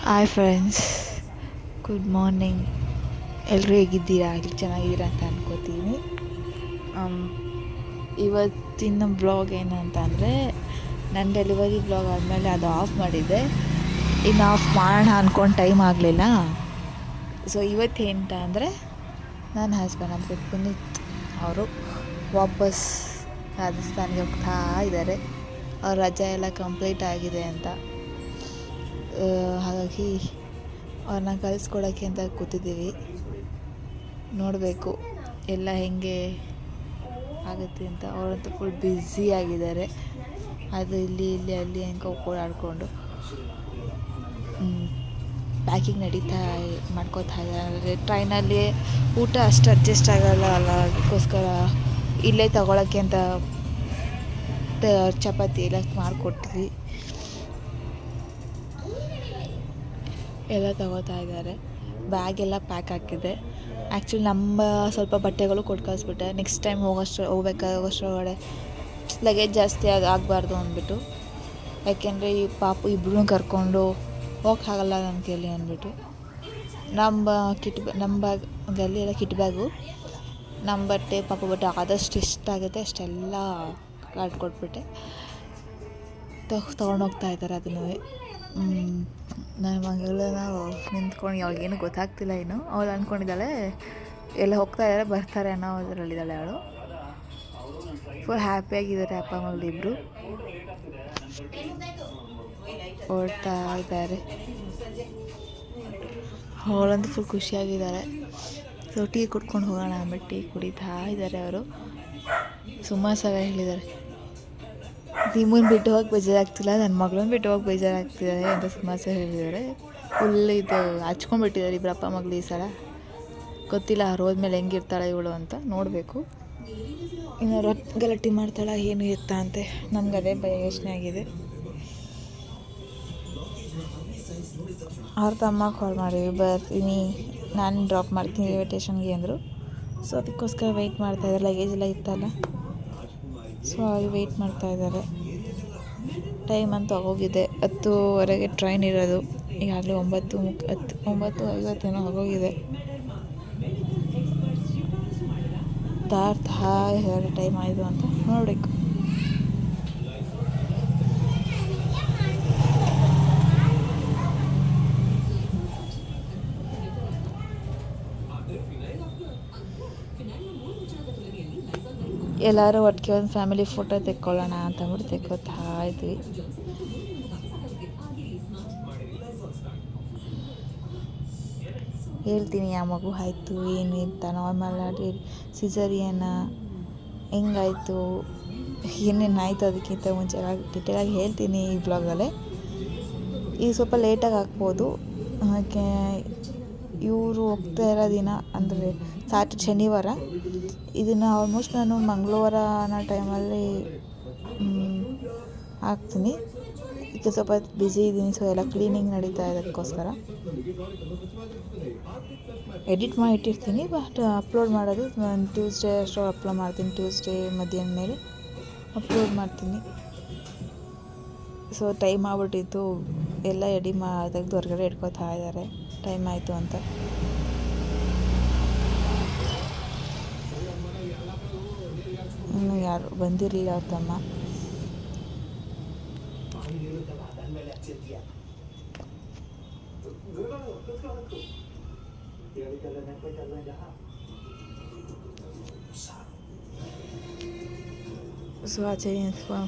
Hi friends, good morning. ಎಲ್ಲರೂ ಹೇಗಿದ್ದೀರಾ? ಇಲ್ಲಿ ಚೆನ್ನಾಗಿದ್ದೀರಾ ಅಂತ ಅನ್ಕೋತೀನಿ. ಇವತ್ತಿನ ಬ್ಲಾಗ್ ಏನಂತ ಅಂದರೆ, ನನ್ನ ಡೆಲಿವರಿ ಬ್ಲಾಗ್ ಆದಮೇಲೆ ಅದು ಆಫ್ ಮಾಡಿದ್ದೆ. ಇನ್ನು ಆಫ್ ಮಾಡೋಣ ಅಂದ್ಕೊಂಡು ಟೈಮ್ ಆಗಲಿಲ್ಲ. ಸೊ ಇವತ್ತೇಂತ ಅಂದರೆ, ನನ್ನ ಹಸ್ಬೆಂಡ್ ಅಂದರೆ ಪುನೀತ್ ಅವರು ವಾಪಸ್ ರಾಜಸ್ಥಾನಿಗೆ ಹೋಗ್ತಾ ಇದ್ದಾರೆ. ಅವ್ರ ರಜೆ ಎಲ್ಲ ಕಂಪ್ಲೀಟ್ ಆಗಿದೆ ಅಂತ. ಹಾಗಾಗಿ ಅವ್ರನ್ನ ಕಳಿಸ್ಕೊಡೋಕ್ಕೆ ಅಂತ ಕೂತಿದ್ದೀವಿ. ನೋಡಬೇಕು ಎಲ್ಲ ಹೇಗೆ ಆಗುತ್ತೆ ಅಂತ. ಅವರಂತೂ ಫುಲ್ ಬ್ಯುಸಿಯಾಗಿದ್ದಾರೆ. ಅದು ಇಲ್ಲಿ ಅಲ್ಲಿ ಹೆಂಗೆ ಓಡಾಡಿಕೊಂಡು ಪ್ಯಾಕಿಂಗ್ ಮಾಡ್ಕೋತಾ ಇದ್ದಾರೆ. ಟ್ರೈನಲ್ಲಿ ಊಟ ಅಷ್ಟು ಅಡ್ಜಸ್ಟ್ ಆಗೋಲ್ಲ ಅಲ್ಲ, ಅದಕ್ಕೋಸ್ಕರ ಇಲ್ಲೇ ತಗೊಳ್ಳೋಕ್ಕೆ ಅಂತ ಚಪಾತಿ ಎಲ್ಲ ಮಾಡಿಕೊಟ್ವಿ. ಎಲ್ಲ ತಗೋತಾ ಇದ್ದಾರೆ. ಬ್ಯಾಗ್ ಎಲ್ಲ ಪ್ಯಾಕ್ ಹಾಕಿದೆ. ಆ್ಯಕ್ಚುಲಿ ನಮ್ಮ ಸ್ವಲ್ಪ ಬಟ್ಟೆಗಳು ಕೊಟ್ಟು ಕಳಿಸ್ಬಿಟ್ಟೆ. ನೆಕ್ಸ್ಟ್ ಟೈಮ್ ಹೋಗೋಷ್ಟರೊಳಗಡೆ ಲಗೇಜ್ ಜಾಸ್ತಿ ಆಗಬಾರ್ದು ಅಂದ್ಬಿಟ್ಟು. ಯಾಕೆಂದರೆ ಈ ಪಾಪು ಇಬ್ಬರೂ ಕರ್ಕೊಂಡು ಹೋಗೋಕ್ಕಾಗಲ್ಲ ನನ್ನ ಕೈಲಿ ಅಂದ್ಬಿಟ್ಟು ನಮ್ಮ ಬ್ಯಾಗಲ್ಲಿ ಎಲ್ಲ ಕಿಟ್ ಬ್ಯಾಗು, ನಮ್ಮ ಬಟ್ಟೆ ಪಾಪು ಬಟ್ಟೆ ಆದಷ್ಟು ಎಷ್ಟಾಗುತ್ತೆ ಅಷ್ಟೆಲ್ಲ ಕೊಟ್ಬಿಟ್ಟೆ. ತೊಗೊಂಡೋಗ್ತಾ ಇದ್ದಾರೆ ಅದನ್ನು. ನನ್ನ ಮಗಳನ್ನ ನಿಂತ್ಕೊಂಡು ಅವಳಿಗೇನು ಗೊತ್ತಾಗ್ತಿಲ್ಲ. ಇನ್ನು ಅವಳು ಅಂದ್ಕೊಂಡಿದ್ದಾಳೆ ಎಲ್ಲ ಹೋಗ್ತಾ ಇದ್ದಾರೆ ಬರ್ತಾರೆ ಅನ್ನೋ ಇದರಲ್ಲಿದ್ದಾಳೆ ಅವಳು. ಫುಲ್ ಹ್ಯಾಪಿಯಾಗಿದ್ದಾರೆ ಅಪ್ಪ ಮಗಳಿಬ್ಬರು. ಓಡ್ತಾ ಇದ್ದಾರೆ. ಅವಳಂತೂ ಫುಲ್ ಖುಷಿಯಾಗಿದ್ದಾರೆ. ಸೊ ಟೀ ಕುಡ್ಕೊಂಡು ಹೋಗೋಣ ಅಂದ್ಬಿಟ್ಟು ಟೀ ಕುಡಿತಾ ಇದ್ದಾರೆ ಅವರು. ಸುಮಾರು ಸಲ ಹೇಳಿದ್ದಾರೆ, ನಿಮ್ಮನ್ನು ಬಿಟ್ಟು ಹೋಗಿ ಬೇಜಾರಾಗ್ತಿಲ್ಲ, ನನ್ನ ಮಗಳನ್ನ ಬಿಟ್ಟು ಹೋಗಿ ಬೇಜಾರಾಗ್ತಿದ್ದಾರೆ ಅಂತ ಸುಮಾರು ಸಲ ಹೇಳಿದ್ದಾರೆ. ಫುಲ್ ಇದು ಹಚ್ಕೊಂಡ್ಬಿಟ್ಟಿದ್ದಾರೆ ಇಬ್ಬರು ಅಪ್ಪ ಮಗಳು ಈ ಸಲ. ಗೊತ್ತಿಲ್ಲ ಅವ್ರು ಹೋದ್ಮೇಲೆ ಹೆಂಗಿರ್ತಾಳೆ ಇವಳು ಅಂತ ನೋಡಬೇಕು. ಇನ್ನು ಗಲಾಟೆ ಮಾಡ್ತಾಳೆ ಏನು ಎತ್ತ ಅಂತೆ. ನಮ್ಗೆ ಅದೇ ಭಯ ಯೋಚನೆ ಆಗಿದೆ. ಅವ್ರ ತಮ್ಮ ಕಾಲ್ ಮಾಡಿ ಬರ್ತೀನಿ, ನಾನು ಡ್ರಾಪ್ ಮಾಡ್ತೀನಿ ರೈಲ್ವೆ ಸ್ಟೇಷನ್ಗೆ ಅಂದರು. ಸೊ ಅದಕ್ಕೋಸ್ಕರ ವೆಯ್ಟ್ ಮಾಡ್ತಾಯಿದ್ದಾರೆ. ಲಗೇಜ್ ಎಲ್ಲ ಇತ್ತಲ್ಲ, ಸೊ ಅಲ್ಲಿ ವೆಯ್ಟ್ ಮಾಡ್ತಾಯಿದ್ದಾರೆ. ಟೈಮ್ ಅಂತೂ ಆಗೋಗಿದೆ. 10:15 ಟ್ರೈನ್ ಇರೋದು. ಈಗಾಗಲೇ 9:50 ಆಗೋಗಿದೆ. ಎರಡು ಟೈಮ್ ಆಯಿತು ಅಂತ ನೋಡಬೇಕು. ಎಲ್ಲರೂ ಒಟ್ಟಿಗೆ ಒಂದು ಫ್ಯಾಮಿಲಿ ಫೋಟೋ ತೆಕ್ಕೊಳ್ಳೋಣ ಅಂತಂದ್ಬಿಟ್ಟು ತೆಕ್ಕೋತಾ ಇದ್ವಿ. ಹೇಳ್ತೀನಿ ಆ ಮಗು ಆಯಿತು ಏನು ಅಂತ, ನಾರ್ಮಲ್ ಆಗಿ ಸಿಸರಿಯನ್ನ ಹೆಂಗಾಯಿತು ಏನೇನು ಆಯಿತು ಅದಕ್ಕಿಂತ ಮುಂಚೆ ಡಿಟೇಲಾಗಿ ಹೇಳ್ತೀನಿ ಈ ಬ್ಲಾಗಲ್ಲೇ. ಈಗ ಸ್ವಲ್ಪ ಲೇಟಾಗಿ ಹಾಕ್ಬೋದು. ಹಾಗೆ ಇವರು ಹೋಗ್ತಾ ಇರೋ ದಿನ ಅಂದರೆ ಶನಿವಾರ. ಇದನ್ನು ಆಲ್ಮೋಸ್ಟ್ ನಾನು ಮಂಗಳವಾರ ಅನ್ನೋ ಟೈಮಲ್ಲಿ ಹಾಕ್ತೀನಿ. ಈಗ ಸ್ವಲ್ಪ ಬ್ಯುಸಿ ಇದ್ದೀನಿ, ಸೊ ಎಲ್ಲ ಕ್ಲೀನಿಂಗ್ ನಡೀತಾ ಇದಕ್ಕೋಸ್ಕರ ಎಡಿಟ್ ಮಾಡಿ ಇಟ್ಟಿರ್ತೀನಿ. ಬಟ್ ಅಪ್ಲೋಡ್ ಮಾಡೋದು ನಾನು ಟ್ಯೂಸ್ಡೇ ಅಷ್ಟು ಅಪ್ಲೋಡ್ ಮಾಡ್ತೀನಿ. ಟ್ಯೂಸ್ಡೇ ಮಧ್ಯಾಹ್ನ ಮೇಲೆ ಅಪ್ಲೋಡ್ ಮಾಡ್ತೀನಿ. ಸೊ ಟೈಮ್ ಆಗ್ಬಿಟ್ಟಿತ್ತು, ಎಲ್ಲ ತೆಗೆದು ಹೊರಗಡೆ ಇಟ್ಕೋತಾ ಇದ್ದಾರೆ ಟೈಮ್ ಆಯಿತು ಅಂತ. ಇನ್ನು ಯಾರು ಬಂದಿರಲಿಲ್ಲ ಅವ್ರ ತಮ್ಮ. ಸೊ ಆಚೆ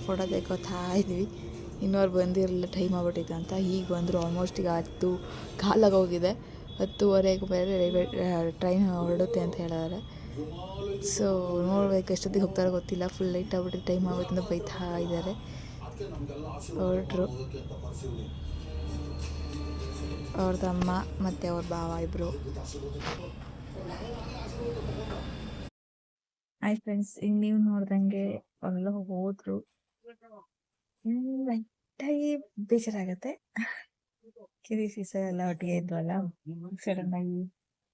ಫೋಟೋ ತೆಕ್ಕೋತಾ ಇದ್ವಿ. ಇನ್ನೋರು ಬಂದಿರಲಿಲ್ಲ, ಟೈಮ್ ಆಗ್ಬಿಟ್ಟಿತ್ತು ಅಂತ. ಈಗ ಬಂದರು. ಆಲ್ಮೋಸ್ಟ್ ಈಗ 10 ಕಾಲಾಗೋಗಿದೆ. 10:15 ಬೇರೆ ರೈಲ್ವೆ ಟ್ರೈನ್ ಹೊರಡುತ್ತೆ ಅಂತ ಹೇಳಿದ್ದಾರೆ. ಸೊ ನೋಡ್ಬೇಕು ಎಷ್ಟೊತ್ತಿಗೆ ಹೋಗ್ತಾರೋ ಗೊತ್ತಿಲ್ಲ. ಫುಲ್ ಲೇಟ್ ಆಗ್ಬಿಟ್ಟು ಟೈಮ್ ಆಗುತ್ತೆ ಅಂತ ಬೈತಾ ಇದ್ದಾರೆ. ಹೊರಟ್ರು ಅವ್ರ ತಮ್ಮ ಮತ್ತು ಅವ್ರ ಭಾವ ಇಬ್ಬರು. ಆಯ್ತು ಫ್ರೆಂಡ್ಸ್, ಈಗ ನೀವು ನೋಡ್ದಂಗೆ ಅವರೆಲ್ಲ ಹೋದ್ರು. ಬೇಜಾರಾಗತ್ತೆ. ಎಲ್ಲ ಒಟ್ಟಿಗೆ ಇದ್ವಲ್ಲ, ಸಡನ್ ಆಗಿ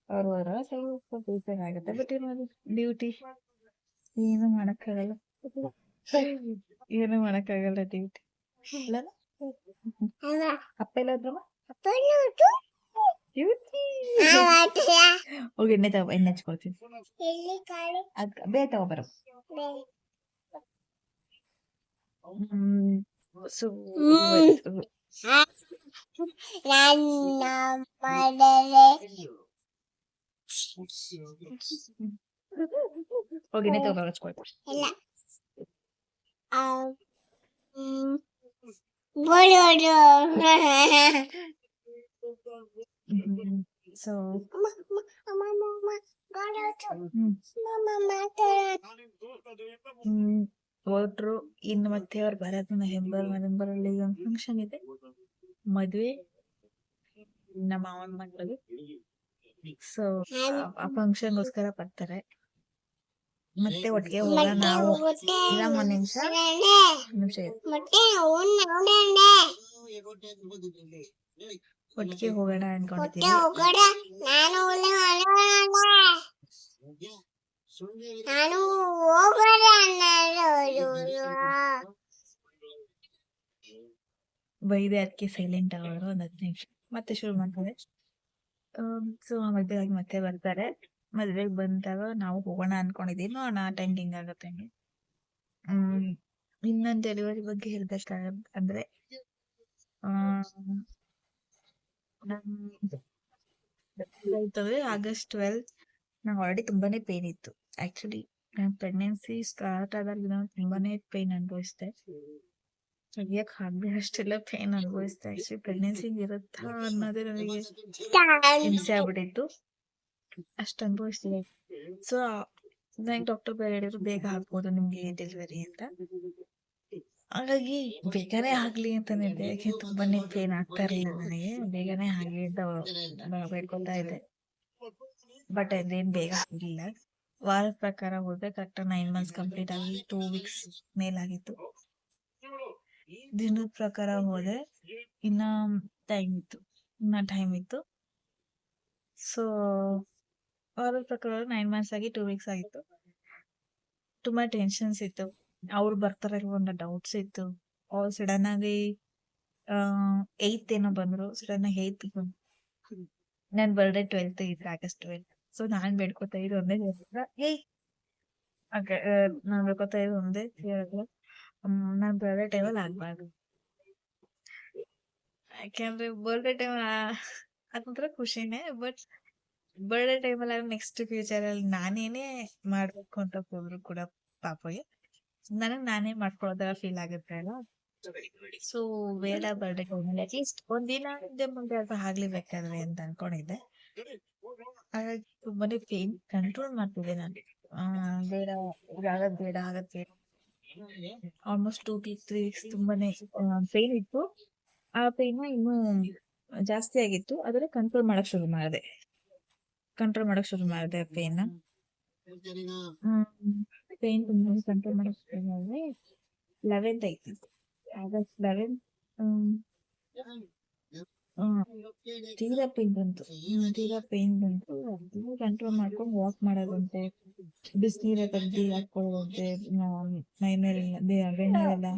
ಅವ್ರು ಹೋದ್ರ ಸ್ವಲ್ಪ ಬೇಜಾರಾಗತ್ತೆ. ಬಟ್ ಇರೋದು ಡ್ಯೂಟಿ, ಏನು ಮಾಡೋಕ್ಕಾಗಲ್ಲ. ಡ್ಯೂಟಿ ಅಲ್ಲ. ಅಪ್ಪ ಎಲ್ಲಾದ್ರಮ್ಮ ಹೋಗಿ ಎಣ್ಣೆ ತಗೋ, ಎಣ್ಣೆ ಹಚ್ಕೊಳ್ತೀನಿ. ಬೇಗ ತಗೋಬರೋ. ಸೊ ಹೋಗಿ ಎಣ್ಣೆ ತಗೋಬರೋ, ಹಚ್ಕೊಳ್ತೀನಿ. ಸೊ ಹೊರಟ್ರು. ಇನ್ನು ಮತ್ತೆ ಅವ್ರು ಬರೋದು ನವೆಂಬರ್ ಅಲ್ಲಿ ಒಂದು ಫಂಕ್ಷನ್ ಇದೆ, ಮದ್ವೆ ನಮ್ಮ ಮಾವನ ಮಕ್ಕಳಿಗೆ. ಸೊ ಆ ಫಂಕ್ಷನ್ಗೋಸ್ಕರ ಬರ್ತಾರೆ. ಮತ್ತೆ ಒಟ್ಟಿಗೆ ಹೋಗೋಣ ನಾವು. ಇರಮ್ಮ ಒಂದ್ ನಿಮಿಷ ಒಟ್ಟಿಗೆ ಹೋಗೋಣ ಅನ್ಕೊಂಡಿದ್ದೀವಿ. ಬೈದೆ, ಅದಕ್ಕೆ ಸೈಲೆಂಟ್ ಆಗೋರು ಒಂದ್ 10 ನಿಮಿಷ, ಮತ್ತೆ ಶುರು ಮಾಡ್ತಾರೆ. ಸೊ ಮದ್ವೆಗಾಗಿ ಮತ್ತೆ ಬರ್ತಾರೆ. ಮದ್ವೆಗೆ ಬಂದಾಗ ನಾವು ಹೋಗೋಣ ಅನ್ಕೊಂಡಿದೀವಿ, ನೋಡೋಣ ಟೈಮ್ ಹಿಂಗ್ ಆಗುತ್ತೆ. ಇನ್ನೊಂದು ಡೆಲಿವರಿ ಬಗ್ಗೆ ಹೇಳ್ಬೇಕಾದ್ರೆ August 12 ನಂಗೆ ಆಲ್ರೆಡಿ ತುಂಬಾನೇ ಪೇನ್ ಇತ್ತು. ಆಕ್ಚುಲಿ ನಾನು ಪ್ರೆಗ್ನೆನ್ಸಿ ಸ್ಟಾರ್ಟ್ ಆದಾಗ ತುಂಬಾನೇ ಪೇನ್ ಅನುಭವಿಸಿದೆ. ತೆಗಿಯಕ್ ಆಗದೆ ಅಷ್ಟೆಲ್ಲ ಪೇನ್ ಅನುಭವಿಸಿದೆ. ಆಕ್ಚುಲಿ ಪ್ರೆಗ್ನೆನ್ಸಿ ಇರುತ್ತಾ ಅನ್ನೋದೇ ನನಗೆ ಹಿಂಸೆ ಆಗ್ಬಿಟ್ಟಿತ್ತು, ಅಷ್ಟು ಅನುಭವಿಸ್ತಿದೆ. ಸೊ ನಂಗೆ ಡಾಕ್ಟರ್ ಬೇರೆ ಹೇಳಿದ್ರು ಬೇಗ ಆಗ್ಬೋದು ನಿಮ್ಗೆ ಡೆಲಿವರಿ ಅಂತ. ಹಾಗಾಗಿ ಬೇಗನೆ ಆಗ್ಲಿ ಅಂತಾನೆ ಇದ್ದೆ, ಯಾಕೆ ತುಂಬಾನೇ ಪೇನ್ ಆಗ್ತಾ ಇರಲಿಲ್ಲ ನನಗೆ. ಬೇಗನೆ ಆಗ್ಲಿ ಅಂತ ಬೇಡ್ಕೊತಾ ಇದ್ದೆ, ಬಟ್ ಅದೇನ್ ಬೇಗ ಆಗಿಲ್ಲ. ವಾರದ ಪ್ರಕಾರ ಹೋದ್ರೆ ಕರೆಕ್ಟ್ 9 months ಕಂಪ್ಲೀಟ್ ಆಗಿ 2 weeks ಮೇಲಾಗಿತ್ತು. ದಿನದ ಪ್ರಕಾರ ಹೋದ್ರೆ ಇನ್ನ ಟೈಮ್ ಇತ್ತು. ಸೊ ವಾರದ ಪ್ರಕಾರ 9 months ಆಗಿ 2 weeks ಆಗಿತ್ತು. ತುಂಬಾ ಟೆನ್ಷನ್ಸ್ ಇತ್ತು, ಅವ್ರು ಬರ್ತಾರೆ ಅನ್ನೋ ಡೌಟ್ಸ್ ಇತ್ತು. ಅವ್ರು ಸಡನ್ ಆಗಿ 8th ಏನೋ ಬಂದ್ರು, ಸಡನ್ ಆಗಿ 8th ಬಂದ್ರು. ನನ್ ಬರ್ಡೇ 12th ಇದ್ರೆ August 12. ಸೊ ನಾನ್ ಬೇಡ್ಕೊತಾ ಇದ್ದು ಒಂದೇ ನಾನ್ ಬೇಡ್ಕೊತಾ ಇದ್ದು ಒಂದೇ ನಾನ್ ಬರ್ಡೇ ಟೈಮಲ್ಲಿ ಆಗ್ಬಾರ್ದು. ಯಾಕೆಂದ್ರೆ ಬರ್ಡೇ ಟೈಮ್ ಅದೊಂಥರ ಖುಷಿನೇ, ಬಟ್ ಬರ್ಡೇ ಟೈಮಲ್ಲಿ ನೆಕ್ಸ್ಟ್ ಫ್ಯೂಚರ್ ಅಲ್ಲಿ ನಾನೇನೇ ಮಾಡ್ಬೇಕು ಅಂತ ಹೋದ್ರು ಕೂಡ ಪಾಪಗೆ ನನಗ್ ನಾನೇ ಮಾಡ್ಕೊಳ್ಳೋದರ ಫೀಲ್ ಆಗುತ್ತೆ ಅಲ್ಲ. ಸೊ ಬೇಡ, ಬರ್ಡೇ ಟೈಮಲ್ಲಿ ಅಟ್ಲೀಸ್ಟ್ ಒಂದಿನ ಹಿಂದೆ ಮುಂದೆ ಅದು ಆಗ್ಲಿಬೇಕಾದ್ರೆ ಅಂತ ಅನ್ಕೊಂಡಿದ್ದೆ. ಹಾಗಾಗಿ ತುಂಬಾನೇ ಪೇನ್ ಕಂಟ್ರೋಲ್ ಮಾಡ್ತಿದ್ದೆ ನಾನು. ಬೇಡ ಆಗದ್ ಬೇಡ. ಆಲ್ಮೋಸ್ಟ್ 2-3 weeks ತುಂಬಾನೇ ಪೇನ್ ಇತ್ತು. ಆ ಪೇನ್ ಇನ್ನು ಜಾಸ್ತಿ ಆಗಿತ್ತು, ಆದ್ರೆ ಕಂಟ್ರೋಲ್ ಮಾಡಕ್ ಶುರು ಮಾಡಿದೆ ಪೇನ್. ಪೇನ್ ತುಂಬಾ ಕಂಟ್ರೋಲ್ ಮಾಡಕ್ ಶುರು ಮಾಡಿದೆ. 11th ಐತಿ, August 11 ತೀರಾ ಪೇನ್ ಬಂತು. ಕಂಟ್ರೋಲ್ ಮಾಡ್ಕೊಂಡು ವಾಕ್ ಮಾಡೋದಂತೆ, ಬಿಸಿನೀರ ತೆಗ್ದು ಹಾಕೊಳ್ಳೋದಂತೆ, ಮೈ ಮೇಲೆ ಬೆಣ್ಣೆಲ್ಲ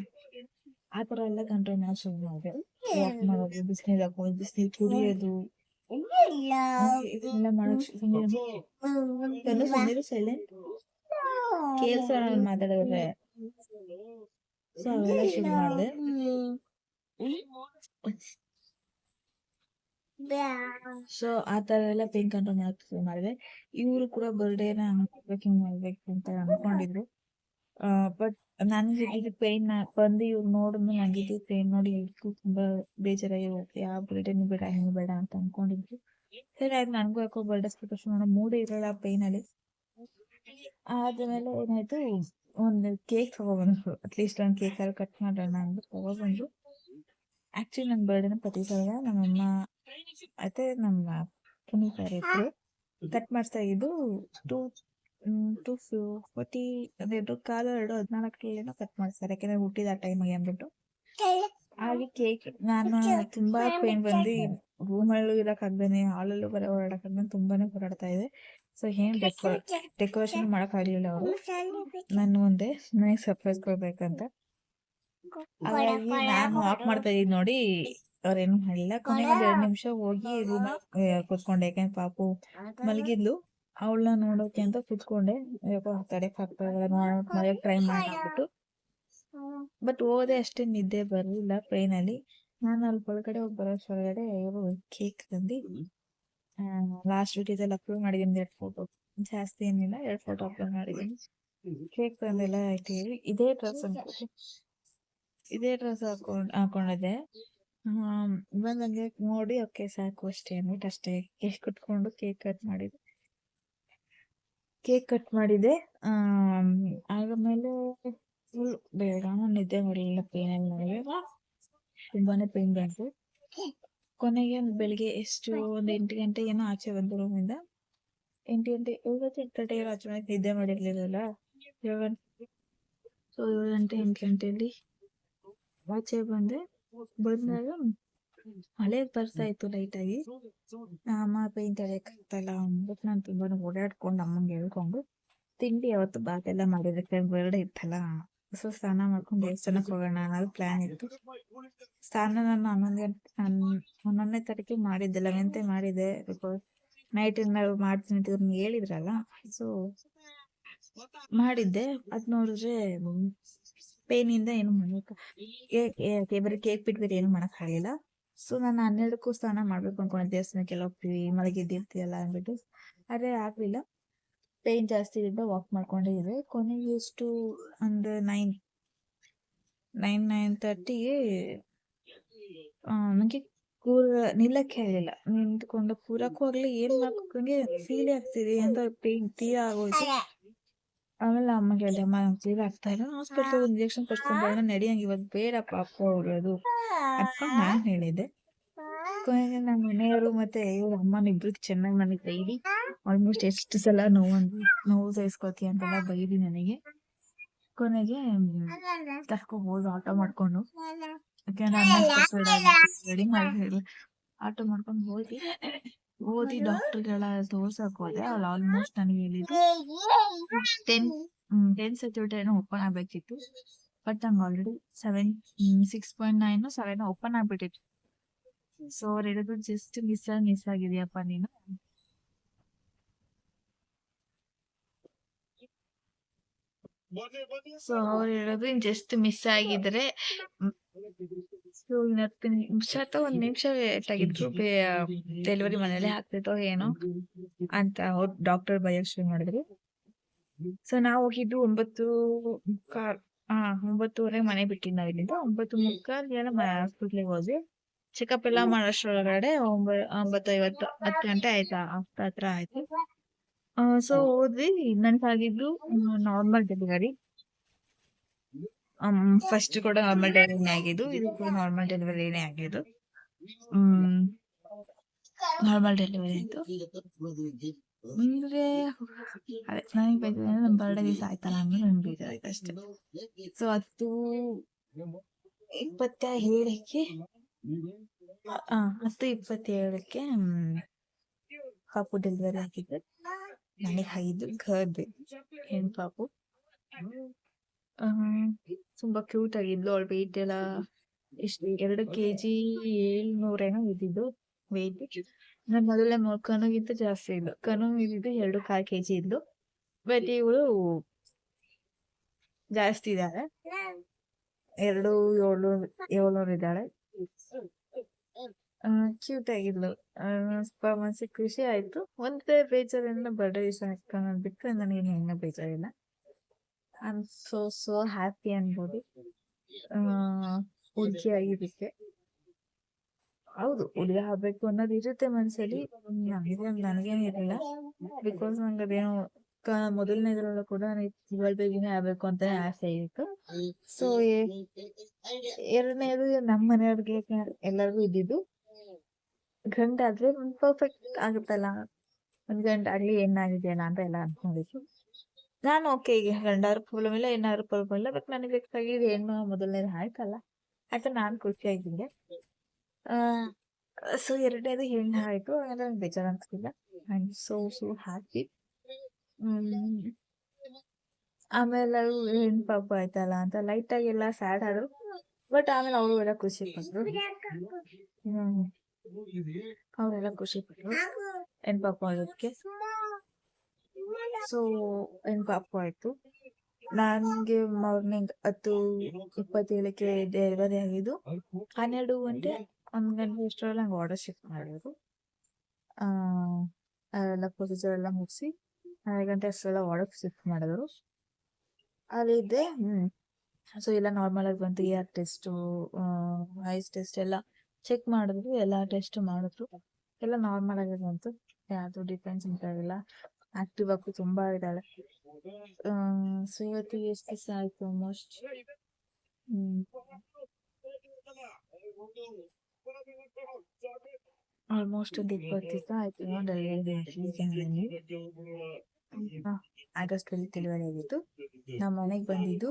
ಆ ತರ ಎಲ್ಲ ಕಂಟ್ರೋಲ್ ಮಾಡಕ್ ಶುರು ಮಾಡಿದೆ. ವಾಕ್ ಮಾಡೋದು, ಬಿಸಿನೀರ್ ಹಾಕೊಳ್ಳೋದು, ಬಿಸಿನೀರ್ ಕುಡಿಯೋದು ಇದೆಲ್ಲ ಮಾಡಕ್ ಸೈಲೆಂಟ್ ಕೇಳ್ಸ ಮಾತಾಡಿದ್ರೆ. ಸೊ ಅವೆಲ್ಲ ಶುರು ಮಾಡಿದೆ. ಸೊ ಆ ತರ ಎಲ್ಲ ಪೇನ್ ಕಂಟ್ರೋಲ್ ಮಾಡಕ್ ಶುರು ಮಾಡಿದೆ. ಇವ್ರು ಕೂಡ ಬರ್ಡೇನ ಮಾಡ್ಬೇಕು ಅಂತ ಅನ್ಕೊಂಡಿದ್ರು. ಬಟ್ ನನಗೆ ಇದು ಪೇನ್ ಬಂದು ಇವ್ರು ನೋಡಿದ್ರು, ನಂಗೆ ಇದು ಪೇನ್ ನೋಡಿ ತುಂಬಾ ಬೇಜಾರಾಗಿ ಹೋಗ್ತಿ, ಆ ಬರ್ಡೇನು ಬೇಡ ಹೆಂಗ್ ಬೇಡ ಅಂತ ಅನ್ಕೊಂಡಿದ್ರು. ಸರಿ ಆಯ್ತು, ನನ್ಗೂ ಯಾಕೋ ಬರ್ಡೇ ಸೆಲೆಬ್ರೇಷನ್ ಮಾಡೋ ಮೂಡೇ ಇರಲ್ಲ ಪೇನ್ ಅಲ್ಲಿ. ಆದ್ಮೇಲೆ ಏನಾಯ್ತು, ಒಂದು ಕೇಕ್ ತಗೊಬಂದ್ರು. ಅಟ್ಲೀಸ್ಟ್ ಒಂದು ಕೇಕ್ ಅಲ್ಲಿ ಕಟ್ ಮಾಡೋಣ ಅಂದ್ಬಿಟ್ಟು ತಗೊಬಂದ್ರು. ಆಕ್ಚುಲಿ ನನ್ನ ಬರ್ಡೇನ ಪ್ರತಿ ಸಲ ನಮ್ಮಮ್ಮ ಮತ್ತೆ ನಮ್ಮ ಪುನೀತ್ ಇದ್ರು ಕಟ್ ಮಾಡ್ತಾ ಇದ್ದು 240 ಕಾಲು 214 ಕಟ್ ಮಾಡ್ತಾರೆ, ಯಾಕಂದ್ರೆ ಹುಟ್ಟಿದ ಆ ಟೈಮಿಗೆ ಅಂದ್ಬಿಟ್ಟು. ಹಾಗೆ ಕೇಕ್ ನಾನು ತುಂಬಾ ಪೇನ್ ಬಂದು ರೂಮಲ್ಲೂ ಇರಕ್ಕಾಗ್ದೇನೆ, ಹಾಲಲ್ಲೂ ಓಡಾಡಕ್ಕಾಗ್ದೇನೆ ತುಂಬಾನೇ ಹೋರಾಡ್ತಾ ಇದೆ. ಸೊ ಏನ್ ಡೆಕೋರೇಷನ್ ಮಾಡಕ್ ಆಗ್ಲಿಲ್ಲ ಅವರು. ನಾನು ಮುಂದೆ ನನಗೆ ಸರ್ಪ್ರೈಸ್ ಕೊಡ್ಬೇಕಂತ, ಹಾಗಾಗಿ ನಾನು ವಾಕ್ ಮಾಡ್ತಾ ಇದ್ದೀನಿ ನೋಡಿ, ಅವ್ರೇನು ಮಾಡಿಲ್ಲ. ಕೊನೆಗೆ ಒಂದ್ 2 ನಿಮಿಷ ಹೋಗಿ ರೂಮ್ ಕೂತ್ಕೊಂಡೆ. ಯಾಕಂದ್ರೆ ಪಾಪು ಮಲಗಿದ್ಲು, ಅವಳನ್ನ ನೋಡೋಕೆ ಅಂತ ಕೂತ್ಕೊಂಡೆ. ಯಾಕೋ ತಡೆಕ್ ಆಗ್ತಾ ಮನೆಗೆ ಟ್ರೈ ಮಾಡ್ಬಿಟ್ಟು ಬಟ್ ಹೋದೆ ಅಷ್ಟೇ, ನಿದ್ದೆ ಬರಲಿಲ್ಲ ಟ್ರೈನಲ್ಲಿ. ನಾನು ಅಲ್ಲಿ ಒಳಗಡೆ ಹೋಗಿ ಬರೋಷ್ಟೊಳಗಡೆ ಇವರು ಕೇಕ್ ತಂದು ಲಾಸ್ಟ್ ವಿಡಿಯೋದಲ್ಲಿ ಅಪ್ಲೋಡ್ ಮಾಡಿದ್ದೀನಿ 2 ಫೋಟೋ, ಜಾಸ್ತಿ ಏನಿಲ್ಲ, 2 ಫೋಟೋ ಅಪ್ಲೋಡ್ ಮಾಡಿದ್ದೀನಿ. ಕೇಕ್ ತಂದೆಲ್ಲ ಆಯ್ತು ಹೇಳಿ ಇದೇ ಡ್ರೆಸ್ ಅನ್ಕೋತೀನಿ, ಇದೇ ಡ್ರೆಸ್ ಹಾಕೊಂಡಿದ್ದೆ. ಬಂದಂಗೆ ನೋಡಿ ಓಕೆ ಸಾಕು ಅಷ್ಟೇ ಅಂದ್ಬಿಟ್ಟು ಅಷ್ಟೇ ಕೇಕ್ ಕಟ್ಕೊಂಡು ಕೇಕ್ ಕಟ್ ಮಾಡಿದೆ. ಆಮೇಲೆ ಫುಲ್ ಬೇಗ ನಿದ್ದೆ ಮಾಡಲಿಲ್ಲ, ಪೇನಲ್ಲಿ ನನಗೆ ತುಂಬಾನೇ ಪೇನ್ ಬಂತು. ಕೊನೆಗೆ ಬೆಳಿಗ್ಗೆ ಎಷ್ಟು ಒಂದು 8 ಗಂಟೆ ಏನೋ ಆಚೆ ಬಂದು ರೂಮಿಂದ. 8 ಗಂಟೆ 7 ಗಂಟೆ 8 ಗಂಟೆಗೆ ಆಚೆ ಮನೆಗೆ ನಿದ್ದೆ ಮಾಡಿರ್ಲಿಲ್ಲಲ್ಲ. 7 ಗಂಟೆ 8 ಗಂಟೆಯಲ್ಲಿ ಆಚೆ ಬಂದಾಗ ಮಳೆ ಬರ್ತಾ ಇತ್ತು ಲೈಟಾಗಿ. ಅಮ್ಮ ಪೇನ್ ತಡೆಯಕ್ಕಾಗ್ತಾಯಿಲ್ಲ ಅಂದ್ಬಿಟ್ಟು ನಾನು ತುಂಬಾನೇ ಓಡಾಡ್ಕೊಂಡು ಅಮ್ಮಂಗೆ ಹೇಳ್ಕೊಂಡು ತಿಂಡಿ ಅವತ್ತು ಬಾತ್ ಎಲ್ಲ ಮಾಡಿದ್ದಕ್ಕೆ ಬರ್ಡೇ ಇತ್ತಲ್ಲ, ಸೊ ಸ್ನಾನ ಮಾಡ್ಕೊಂಡು ದೇವಸ್ಥಾನಕ್ಕೆ ಹೋಗೋಣ ಅನ್ನೋದು ಪ್ಲಾನ್ ಇತ್ತು. ಸ್ನಾನ ನಾನು 11ನೇ ತಾರೀಕಿಗೆ ಮಾಡಿದ್ದೆ, 11th ಮಾಡಿದ್ದೆ. ಬಿಕಾಸ್ ನೈಟ್ ಮಾಡ್ತೀನಿ ಅಂತ ಇವ್ರನ್ನ ಹೇಳಿದ್ರಲ್ಲ, ಸೊ ಮಾಡಿದ್ದೆ. ಅದ್ ನೋಡಿದ್ರೆ ಪೇನಿಂದ ಏನು ಬರೀ ಕೇಕ್ ಬಿಟ್ಬಿಟ್ಟು ಏನು ಮಾಡಕ್ ಆಗಿಲ್ಲ. ಸೊ ನಾನು 12ಕ್ಕೂ ಸ್ನಾನ ಮಾಡ್ಬೇಕು ಅನ್ಕೊಂಡೆ, ದೇವಸ್ಥಾನಕ್ಕೆಲ್ಲ ಹೋಗ್ತೀವಿ ಮಲಗಿದ್ದಿರ್ತೀಯಲ್ಲ ಅಂದ್ಬಿಟ್ಟು. ಆದ್ರೆ ಆಗ್ಲಿಲ್ಲ, ಪೇನ್ ಜಾಸ್ತಿ ಇದ್ದ ವಾಕ್ ಮಾಡ್ಕೊಂಡಿದ್ದೆ. ಕೊನೆಗೆ ಎಷ್ಟು ಒಂದು 9:30ಗೆ ನನಗೆ ನಿಲ್ಲಕ್ಕೆ ಆಗಲಿಲ್ಲ. ನಿಂತ್ಕೊಂಡು ಕೂರಕ್ಕೂ ಆಗ್ಲಿ, ಏನ್ ಮಾಡ್ಕೊಂಡ್ರೆ ಫೀಲ್ ಆಗ್ತಿದೆ ಅಂತ ಪೇನ್ ತೀರಾ ಆಗೋಯ್ತು. ಆಮೇಲೆ ಅಮ್ಮಗೆ ಹೇಳಿದೆ, ಅಮ್ಮ ಫೀಲ್ ಆಗ್ತಾ ಇಲ್ಲ, ಹಾಸ್ಪಿಟಲ್ ಇಂಜೆಕ್ಷನ್ ಕೊಡ್ಸ್ಕೊಂಡ್ರೆ ನಡಿಯಂಗೆ, ಇವತ್ತು ಬೇಡ ಪಾಪ ಹೊಡೆಯೋದು ಅಂತ ನಾನು ಹೇಳಿದ್ದೆ. ಕೊನೆಗೆ ನಮ್ಮ ಮನೆಯವರು ಮತ್ತೆ ಇವ್ರ ಅಮ್ಮನ ಇಬ್ರಿಗೆ ಚೆನ್ನಾಗಿ ನನಗೆ ಬೈದಿ, ಆಲ್ಮೋಸ್ಟ್ ಎಷ್ಟು ಸಲ ನೋವು ಸಹಿಸ್ಕೋತಿ ಅಂತೆಲ್ಲ ಬೈದಿ ನನಗೆ. ಕೊನೆಗೆ ಕರ್ಕೊಂಡು ಆಟೋ ಮಾಡ್ಕೊಂಡು, ಯಾಕಂದ್ರೆ ರೆಡಿ ಮಾಡಿ ಆಟೋ ಮಾಡ್ಕೊಂಡು ಓದಿ ಡಾಕ್ಟರ್ಗಳ ತೋರ್ಸಕ್ ಹೋದೆ. ಅವ್ಳು ಆಲ್ಮೋಸ್ಟ್ ನನಗೆ ಹೇಳಿದ್ದು 10 ಸರ್ಟಿಫಿಕೇಟ್ ಏನೋ ಓಪನ್ ಆಗ್ಬೇಕಿತ್ತು, ಬಟ್ ನಂಗೆ ಆಲ್ರೆಡಿ 6.9 7 ಓಪನ್ ಆಗ್ಬಿಟ್ಟಿತ್ತು. ಸೊ ಅವ್ರು ಹೇಳಿದ್ರು ಜಸ್ಟ್ ಮಿಸ್ ಆಗಿದೆಯಪ್ಪ ನೀನು, ಸೊ ಅವ್ರು ಹೇಳೋದು ಜಸ್ಟ್ ಮಿಸ್ ಆಗಿದ್ರೆ ಇನ್ನು 10 ನಿಮಿಷ ಅಥವಾ 1 ನಿಮಿಷ ಲೇಟ್ ಆಗಿದ್ರು ಡೆಲಿವರಿ ಮನೇಲಿ ಆಗ್ತಿತ್ತೋ ಏನೋ ಅಂತ ಅವ್ರು ಡಾಕ್ಟರ್ ಬೈಯಕ್ ಶುರು ಮಾಡಿದ್ರು. ಸೊ ನಾವು ಹೋಗಿದ್ದು 9:15 ಮನೆ ಬಿಟ್ಟಿದ್ದು ನಾವು ಇಲ್ಲಿಂದ. 9:45 ಹಾಸ್ಪಿಟ್ಲಿಗೆ ಹೋದ್ವಿ. ಚೆಕಪ್ ಎಲ್ಲ ಮಾಡೋಷ್ಟ್ರೊಳಗಡೆ 9:50 10 ಗಂಟೆ ಆಯ್ತಾ, ಹತ್ರ ಆಯ್ತು. ಸೊ ಹೋದ್ವಿ. ನನ್ಗಾಗಿದ್ದು ನಾರ್ಮಲ್ ಡೆಲಿವರಿ. ಫಸ್ಟ್ ಕೂಡ ನಾರ್ಮಲ್ ಡೆಲಿವರಿನೇ ಆಗಿದ್ದು, ಇದು ಕೂಡ ನಾರ್ಮಲ್ ಡೆಲಿವರಿನೇ ಆಗಿದ್ದು. ನಾರ್ಮಲ್ ಡೆಲಿವರಿ ಆಯ್ತು ಅಂದ್ರೆ ಅದೇ ನನಗೆ ಬೇಜಾರು, ನಮ್ಮ ಬರ್ಡೇ ದಿವಸ ಆಯ್ತಲ್ಲ ಅಂದ್ರೆ ನನಗೆ ಬೇಜಾರಾಯ್ತು ಅಷ್ಟೇ. ಸೊ 10:27ಕ್ಕೆ 10:27ಕ್ಕೆ ಪಾಪು ಡೆಲಿವರಿ ಆಗಿದ್ದು. ನನಗೆ 5 ಹೆಣ್ಣು ಪಾಪು. ತುಂಬಾ ಕ್ಯೂಟ್ ಆಗಿದ್ಲು. ಅವಳ ವೆಯ್ಟ್ ಎಲ್ಲ ಎಷ್ಟು 2 kg 700 ಏನೋ ಇದ್ದಿದ್ದು ವೆಯ್ಟ್. ನಾನು ಮೊದಲೇ ಕನುಗಿಂತ ಜಾಸ್ತಿ ಇದ್ಲು. ಕನು ಇದ್ದಿದ್ದು 2.25 kg ಇದ್ಲು, ಬಟ್ ಇವಳು ಜಾಸ್ತಿ ಇದ್ದಾಳೆ, 2,700 ಇದ್ದಾಳೆ. ಕ್ಯೂಟ್ ಆಗಿದ್ಲು. ಮನಸ್ಸಿಗೆ ಖುಷಿ ಆಯ್ತು. ಒಂದೇ ಬೇಜಾರಿಂದ ಬರ್ಡೇ ದಿವಸ ಹಾಕೊಂಡು ಬಿಟ್ಟರೆ ನನಗೇನು ಇನ್ನೂ ಬೇಜಾರಿಲ್ಲ. ಐ ಆಮ್ ಸೋ ಹ್ಯಾಪಿ ಅನ್ಬೋದು ಹುಡುಗಿ ಆಗಿದ್ದಕ್ಕೆ. ಹೌದು, ಹುಡುಗ ಆಗ್ಬೇಕು ಅನ್ನೋದು ಇರುತ್ತೆ ಮನಸ್ಸಲ್ಲಿ, ನನಗೇನು ಇರಲಿಲ್ಲ. ಬಿಕಾಸ್ ನಂಗೆ ಅದೇನೋ ಮೊದಲನೇದ್ರಲ್ಲೂ ಕೂಡ ಇವಳ ಬೇಬಿನೇ ಆಗ್ಬೇಕು ಅಂತಾನೆ ಆಸೆ ಇತ್ತು. ಸೊ ಎರಡನೇದು ನಮ್ಮ ಮನೆಯವ್ರಿಗೆ ಎಲ್ಲರಿಗೂ ಇದ್ದಿದ್ದು ಗಂಡಾದ್ರೆ ಒಂದು ಪರ್ಫೆಕ್ಟ್ ಆಗುತ್ತಲ್ಲ, ಒಂದು ಗಂಡಾಗ್ಲಿ ಹೆಣ್ಣಾಗಿದೆಯಲ್ಲ ಅಂತ ಎಲ್ಲ ಅನ್ಕೊಂಡಿದ್ರು. ನಾನು ಓಕೆ, ಈಗ ಗಂಡಾದ್ರೂ ಪ್ರಾಬ್ಲಮ್ ಇಲ್ಲ, ಹೆಣ್ಣಾದ್ರೂ ಪ್ರಾಬ್ಲಮ್ ಇಲ್ಲ, ಬಟ್ ನನಗೆ ಬೇಕಾಗಿ ಹೆಣ್ಣು ಮೊದಲನೇದು ಆಯ್ತಲ್ಲ, ಯಾಕೆ ನಾನು ಖುಷಿಯಾಗಿದ್ದೆ. ಸೊ ಎರಡನೇದು ಹೆಣ್ಣು ಆಯ್ತು, ಹಾಗಾದ್ರೆ ನಂಗೆ ಬೇಜಾರು ಅನ್ಸ್ತಿಲ್ಲ. I am so happy. ಆಮೇಲೆ ಹೆಣ್ಣು ಪಾಪ ಆಯ್ತಲ್ಲ ಅಂತ ಲೈಟಾಗಿ ಎಲ್ಲ ಸ್ಯಾಡ್ ಆದ್ರು. ಬಟ್ ಆಮೇಲೆ ಅವರು ಎಲ್ಲ ಖುಷಿ ಪಟ್ರು. ಅವರೆಲ್ಲ ಖುಷಿ ಪಟ್ರು ಹೆಣ್ ಪಾಪ ಆಗೋದಕ್ಕೆ. ಸೊ ಹೆಣ್ ಪಾಪ ಆಯ್ತು. ನನಗೆ ಮಾರ್ನಿಂಗ್ 10:27ಕ್ಕೆ ಡೆಲಿವರಿ ಆಗಿದ್ದು. 12 ಗಂಟೆ 1 ಗಂಟೆ ಅಷ್ಟರಲ್ಲಿ ನಂಗೆ ಆರ್ಡರ್ ಶಿಫ್ಟ್ ಮಾಡಿದ್ರು. ಎಲ್ಲ ಪ್ರೊಸೀಜರ್ ಎಲ್ಲ ಮುಗಿಸಿ 12 ಗಂಟೆ ಅಷ್ಟರೆಲ್ಲ ಆರ್ಡರ್ ಶಿಫ್ಟ್ ಮಾಡಿದ್ರು. ಅಲ್ಲಿದ್ದೆ. ಸೊ ಎಲ್ಲ ನಾರ್ಮಲ್ ಆಗಿ ಬಂತು. ER ಟೆಸ್ಟು, ಐಸ್ ಟೆಸ್ಟ್ ಎಲ್ಲ ಚೆಕ್ ಮಾಡಿದ್ರು. ಎಲ್ಲ ಟೆಸ್ಟ್ ಮಾಡಿದ್ರು. ಎಲ್ಲ ನಾರ್ಮಲ್ ಆಗಿ ಬಂತು. ಯಾವುದು ಡಿಫ್ರೆನ್ಸ್ ಇಲ್ಲ. ಆಕ್ಟಿವ್ ಆಗಿ ತುಂಬಾ ಇದ್ದಾಳೆ. ಸೊ ಇವತ್ತಿಗೆ ಎಷ್ಟು ದಿವಸ ಆಯ್ತು? ಆಲ್ಮೋಸ್ಟ್ ಒಂದು 20 ದಿವಸ ಆಯ್ತು ಆಗಸ್ಟ್ ಅಲ್ಲಿ ಡೆಲಿವರಿ ಆಗಿತ್ತು. ನಮ್ಮ ಮನೆಗೆ ಬಂದಿದ್ದು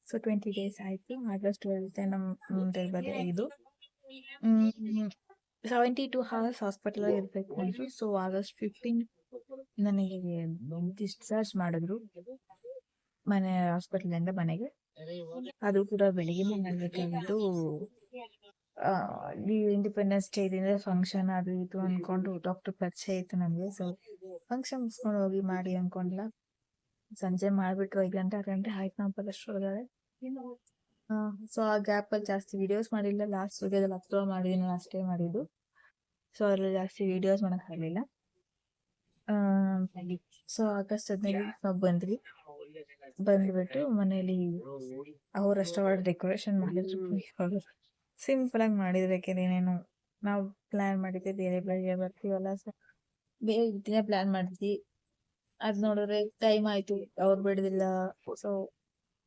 ಸೊ 20 ಡೇಸ್ ಆಯ್ತು. ಆಗಸ್ಟ್ 12 ನಮ್ಮ ಡೆಲಿವರಿ ಆಗಿದ್ದು. 72 hours ಹಾಸ್ಪಿಟಲ್ ಇರ್ಬೇಕು ಅಂದ್ರು. ಸೊ ಆಗಸ್ಟ್ 15 ನನಗೆ ಡಿಸ್ಚಾರ್ಜ್ ಮಾಡಿದ್ರು ಹಾಸ್ಪಿಟಲಿಂದ ಮನೆಗೆ. ಅದು ಕೂಡ ಬೆಳಿಗ್ಗೆ ಮಾಡಬೇಕಾಗಿತ್ತು. ಇಂಡಿಪೆಂಡೆನ್ಸ್ ಡೇ ದಿನ ಫಂಕ್ಷನ್ ಅದು ಇದು ಅನ್ಕೊಂಡು ಡಾಕ್ಟರ್ ಪರಿಚಯ ಇತ್ತು ನಮಗೆ. ಸೊ ಫಂಕ್ಷನ್ ಮುಗಿಸ್ಕೊಂಡು ಹೋಗಿ ಮಾಡಿ ಅನ್ಕೊಂಡಿಲ್ಲ. ಸಂಜೆ ಮಾಡ್ಬಿಟ್ರು. 5 ಗಂಟೆ 6 ಗಂಟೆ ಆಯ್ತು ನಾವು ಬರೋಷ್ಟರೊಳಗಡೆ. ಸೊ ಆ ಗ್ಯಾಪ್ ಅಲ್ಲಿ ಜಾಸ್ತಿ ವಿಡಿಯೋಸ್ ಮಾಡಿಲ್ಲ. ಲಾಸ್ಟ್ ವಿಡಿಯೋದಲ್ಲಿ ಅಪ್ಲೋಡ್ ಮಾಡಿದ್ದೀನಿ ಅಷ್ಟೇ ಮಾಡಿದ್ದು. ಸೊ ಅದ್ರಲ್ಲಿ ಜಾಸ್ತಿ ವಿಡಿಯೋಸ್ ಮಾಡಕ್ ಆಗಲಿಲ್ಲ. ಸೊ ಆಗಸ್ಟ್ 15 ನಾವು ಬಂದ್ವಿ. ಬಂದ್ಬಿಟ್ಟು ಮನೇಲಿ ಅವರಷ್ಟು ಡೆಕೋರೇಷನ್ ಮಾಡಿದ್ರು. ಸಿಂಪಲ್ ಆಗಿ ಮಾಡಿದ್ರು. ಯಾಕೆಂದ್ರೆ ಏನೇನು ನಾವು ಪ್ಲಾನ್ ಮಾಡಿದ್ದೆ ಬೇರೆ ಬೇರೆ ಬರ್ತೀವಲ್ಲ. ಸೊ ಬೇರೆ ದಿನ ಪ್ಲಾನ್ ಮಾಡಿದ್ವಿ. ಅದ್ ನೋಡಿದ್ರೆ ಟೈಮ್ ಆಯ್ತು, ಅವ್ರು ಬಿಡುದಿಲ್ಲ. ಸೊ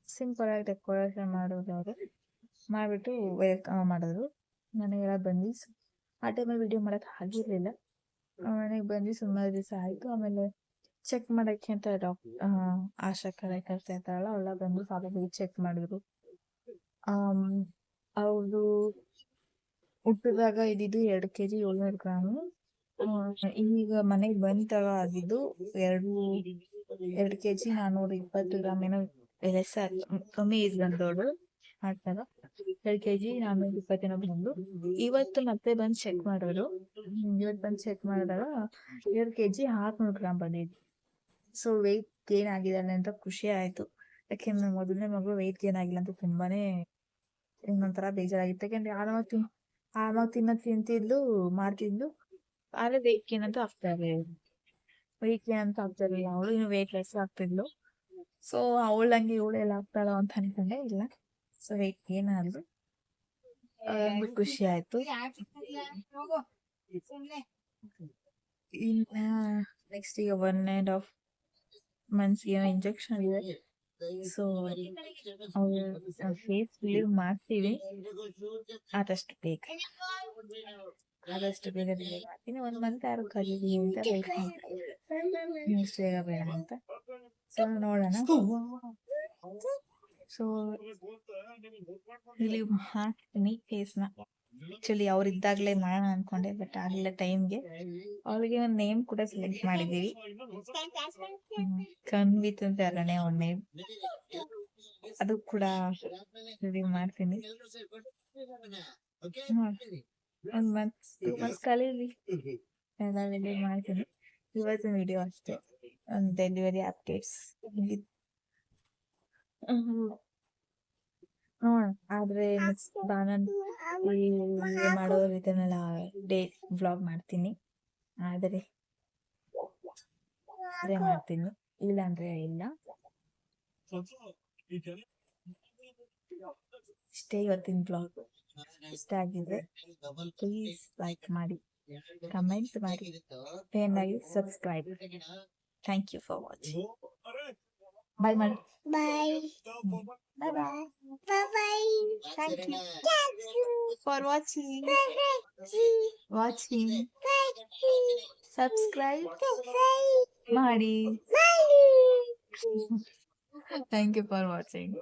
ಸಿಂಪಲ್ ಆಗಿ ಡೆಕೋರೇಷನ್ ಮಾಡೋದು ಅವರು ಮಾಡ್ಬಿಟ್ಟು ವೆಲ್ಕಮ್ ಮಾಡಿದ್ರು. ನನಗೆಲ್ಲ ಬಂದು ಆ ಟೈಮಲ್ಲಿ ವಿಡಿಯೋ ಮಾಡಕ್ ಆಗಿರ್ಲಿಲ್ಲ. ಮನೆಗೆ ಬಂದು ಸುಮಾರು ದಿವಸ ಆಯ್ತು. ಆಮೇಲೆ ಚೆಕ್ ಮಾಡಕ್ಕೆ ಅಂತ ಆಶಾ ಕಾರ್ಯಕರ್ತೆ ಇರ್ತಾರಲ್ಲ ಅವಳ ಬಂದು ಸಾಲ ಚೆಕ್ ಮಾಡಿದ್ರು. ಅವ್ರದ್ದು ಹುಟ್ಟಿದಾಗ ಇದ್ದಿದ್ದು 2 kg 700 ಗ್ರಾಮು. ಈಗ ಮನೆಗೆ ಬಂದಾಗ ಆಗಿದ್ದು 2 kg 420 ಗ್ರಾಮ್. ಏನೋ ಕಮ್ಮಿ ಇದ್ ಬಂದೋಳು ಆತರ 2 kg 420 ಬಂದು. ಇವತ್ತು ಮತ್ತೆ ಬಂದು ಚೆಕ್ ಮಾಡೋರು. ಇವತ್ತು ಬಂದು ಚೆಕ್ ಮಾಡಿದಾಗ 2 kg 600 ಗ್ರಾಮ್ ಬಂದಿದ್ದು. ಸೊ ವೆಯ್ಟ್ ಗೇನ್ ಆಗಿದ್ದಾಳೆ ಅಂತ ಖುಷಿ ಆಯ್ತು. ಯಾಕೆಂದ್ರೆ ಮೊದಲನೇ ಮಗಳು ವೆಯ್ಟ್ ಗೇನ್ ಆಗಿಲ್ಲ ಅಂತ ತುಂಬಾನೇ ಒಂಥರ ಬೇಜಾರಾಗಿತ್ತು. ಯಾಕೆಂದ್ರೆ ಆರಾಮಾಗಿ ತಿಂತಿದ್ಲು, ಮಾಡ್ತಿದ್ಲು. ಆದ್ರೆ ವೆಯ್ಟ್ ಗೇನ್ ಅಂತೂ ಆಗ್ತಾ ಇರಲಿಲ್ಲ. ಅವಳು ಇನ್ನು ವೆಯ್ಟ್ ಲೆಸ್ ಆಗ್ತಿದ್ಲು. ಸೊ ಅವಳಂಗೆ ಇವಳೆಲ್ಲ ಆಗ್ತಾಳ ಅಂತ ಅನ್ಕೊಂಡೆ ಇಲ್ಲ. ಸೊ ವೆಯ್ಟ್ ಗೇನ್ ಆದ್ಲು. ಖುಷಿ ಆಯ್ತು. ಇನ್ನ ನೆಕ್ಸ್ಟ್ ಈಗ 1.5 months ಏನೋ ಇಂಜೆಕ್ಷನ್ ಇದೆ. ಸೊ ಫೇಸ್ ರಿಲೀವ್ ಮಾಡ್ತೀವಿ ಆದಷ್ಟು ಬೇಗ ಮಾಡ್ತೀನಿ. 1 month ಯಾರು ಕಲೀಲಿ ಅಂತ ವೇಟ್ ಮಾಡ್ತೀನಿ. ಇಷ್ಟು ಬೇಗ ಬೇಡ ಅಂತ. ಸೊ ನೋಡೋಣ. ಸೊ ರಿಲೀವ್ ಮಾಡ್ತೀನಿ ಫೇಸ್ನ. ಆಕ್ಚುಲಿ ಅವ್ರು ಇದ್ದಾಗಲೇ ಮಾಡೋಣ ಅನ್ಕೊಂಡೆ, ಬಟ್ ಆಗಿಲ್ಲ ಟೈಮ್ಗೆ. ಅವಳಿಗೆ ಒಂದು ನೇಮ್ ಕೂಡ ಸೆಲೆಕ್ಟ್ ಮಾಡಿದ್ದೀವಿ. ಕನ್ವಿತ್ ಅಂತ ಎರಡನೇ ಒಂದು ನೇಮ್. ಅದು ಕೂಡ ರಿಲೀವ್ ಮಾಡ್ತೀನಿ. 1 month 2 months ಕಲೀಲಿ ಎಲ್ಲ ರಿಲೀವ್ ಮಾಡ್ತೀನಿ. ಇವತ್ತಿನ ವಿಡಿಯೋ ಅಷ್ಟೇ, ಒಂದು ಡೆಲಿವರಿ ಅಪ್ಡೇಟ್ಸ್. ಆದ್ರೆ ನೆಕ್ಸ್ಟ್ ಮಾಡೋ ಇದನ್ನೆಲ್ಲ ಡೇ ವ್ಲಾಗ್ ಮಾಡ್ತೀನಿ. ಆದರೆ ಮಾಡ್ತೀನಿ, ಇಲ್ಲ ಅಂದ್ರೆ ಇಲ್ಲ. ಇಷ್ಟೇ ಇವತ್ತಿನ ಬ್ಲಾಗ್. ಇಷ್ಟ ಆಗಿದೆ ಪ್ಲೀಸ್ ಲೈಕ್ ಮಾಡಿ, ಕಮೆಂಟ್ ಮಾಡಿ, ಏನಾಗಿ subscribe. Thank you for watching. Bye ಮಾಡಿ. Bye bye bye bye. Thank you for watching. Subscribe ಮಾಡಿ. Thank you for watching.